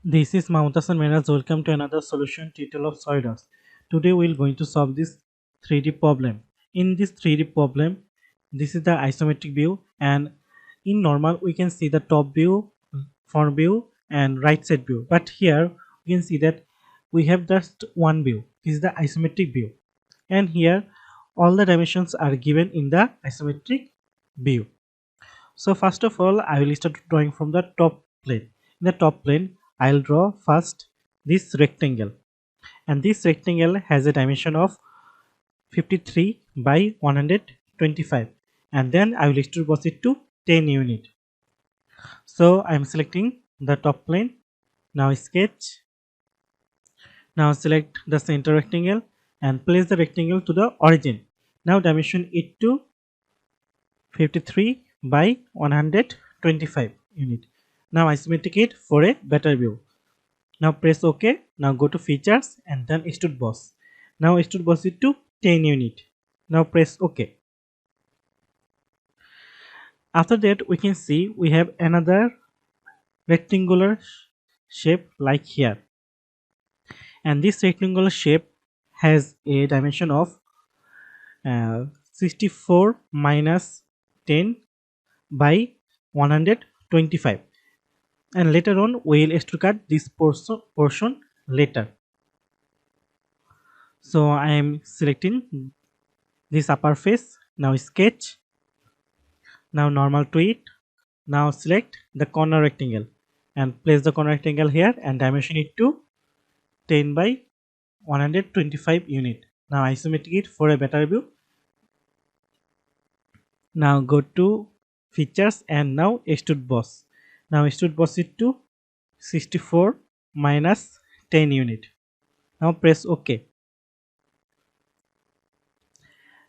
This is Mamutasan Meraz. Welcome to another solution tutorial of SolidWorks. Today we are going to solve this 3D problem. In this 3D problem, this is the isometric view, and in normal we can see the top view, front view and right side view. But here we can see that we have just one view. This is the isometric view, and here all the dimensions are given in the isometric view. So first of all, I will start drawing from the top plane. In the top plane, I'll draw first this rectangle, and this rectangle has a dimension of 53 by 125, and then I will extrude boss it to 10 unit. So I am selecting the top plane. Now sketch. Now select the center rectangle and place the rectangle to the origin. Now dimension it to 53 by 125 unit. Now isometric it for a better view. Now press OK. Now go to features and then extrude boss. Now extrude boss it to 10 unit. Now press OK. After that we can see we have another rectangular shape like here, and this rectangular shape has a dimension of 64 minus 10 by 125, and later on we will extrude cut this portion later. So I am selecting this upper face. Now sketch. Now normal to it. Now select the corner rectangle and place the corner rectangle here and dimension it to 10 by 125 unit. Now isometric it for a better view. Now go to features and now extrude boss. Now extrude boss it to 64 minus 10 unit. Now press OK.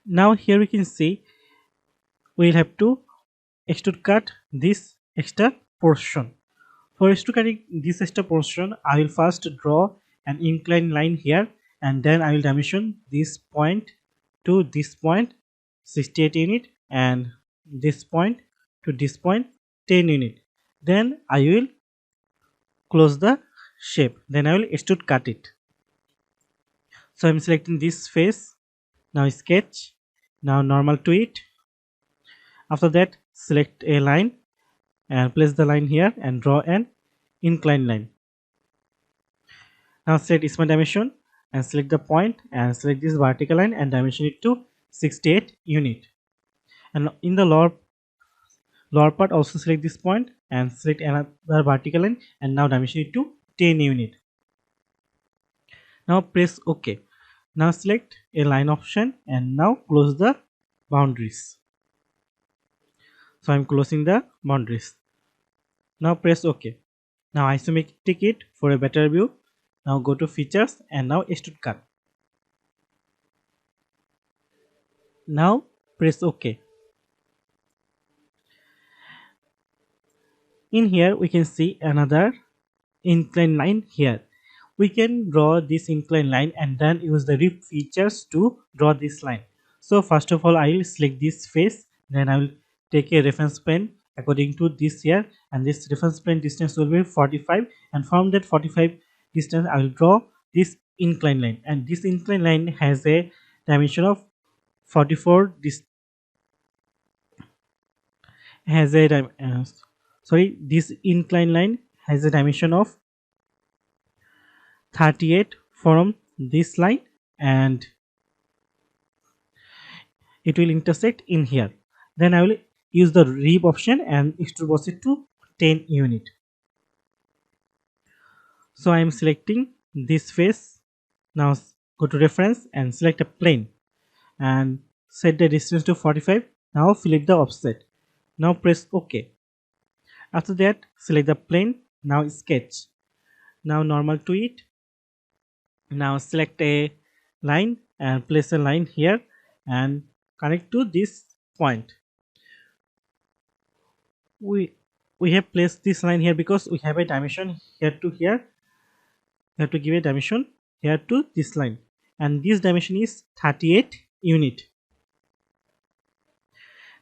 Now here we can see we will have to extrude cut this extra portion. For extrude cutting this extra portion, I will first draw an inclined line here, and then I will dimension this point to this point 68 unit, and this point to this point 10 unit. Then I will close the shape. Then I will extrude cut it. So I am selecting this face. Now sketch. Now normal to it. After that select a line and place the line here and draw an inclined line. Now select smart dimension and select the point and select this vertical line and dimension it to 68 unit. And in the lower part also select this point and select another vertical line and now dimension it to 10 unit. Now press OK. Now select a line option and now close the boundaries. So I am closing the boundaries. Now press OK. Now isometric it for a better view. Now go to features and now extrude cut. Now press OK. In here we can see another inclined line here. We can draw this inclined line and then use the rip features to draw this line. So first of all I will select this face, then I will take a reference plane according to this here, and this reference plane distance will be 45, and from that 45 distance I will draw this inclined line, and this inclined line has a dimension of 44. This has a this inclined line has a dimension of 38 from this line, and it will intersect in here. Then I will use the rip option and extrude boss it to 10 unit. So I am selecting this face. Now go to reference and select a plane and set the distance to 45. Now select the offset. Now press OK. After that select the plane. Now sketch. Now normal to it. Now select a line and place a line here and connect to this point. We have placed this line here because we have a dimension here to here. We have to give a dimension here to this line, and this dimension is 38 unit.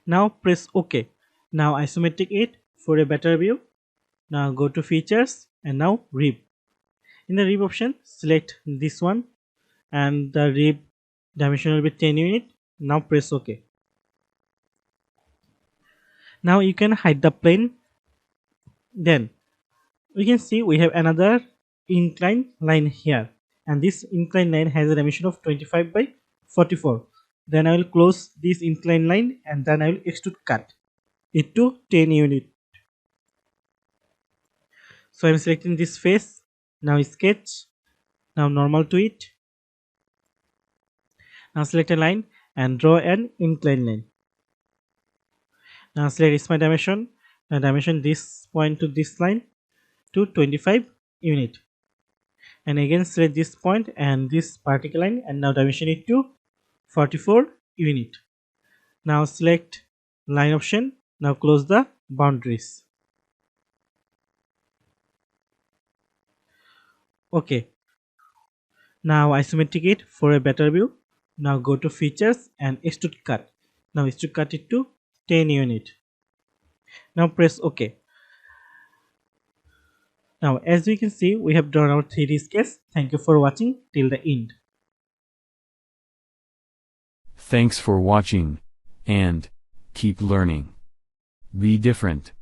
Now press OK. Now isometric it for a better view. Now go to features and now rip. In the rib option, select this one and the rib dimension will be 10 unit. Now press OK. Now you can hide the plane. Then we can see we have another inclined line here, and this inclined line has a dimension of 25 by 44. Then I will close this inclined line and then I will extrude cut it to 10 unit. So I am selecting this face. Now sketch. Now normal to it. Now select a line and draw an inclined line. Now select smart dimension. Now dimension this point to this line to 25 unit. And again select this point and this particle line and now dimension it to 44 unit. Now select line option. Now close the boundaries. Okay. Now isometric it for a better view. Now go to features and extrude cut. Now extrude cut it to 10 unit. Now press OK. Now as we can see, we have drawn our 3D sketch. Thank you for watching till the end. Thanks for watching, and keep learning. Be different.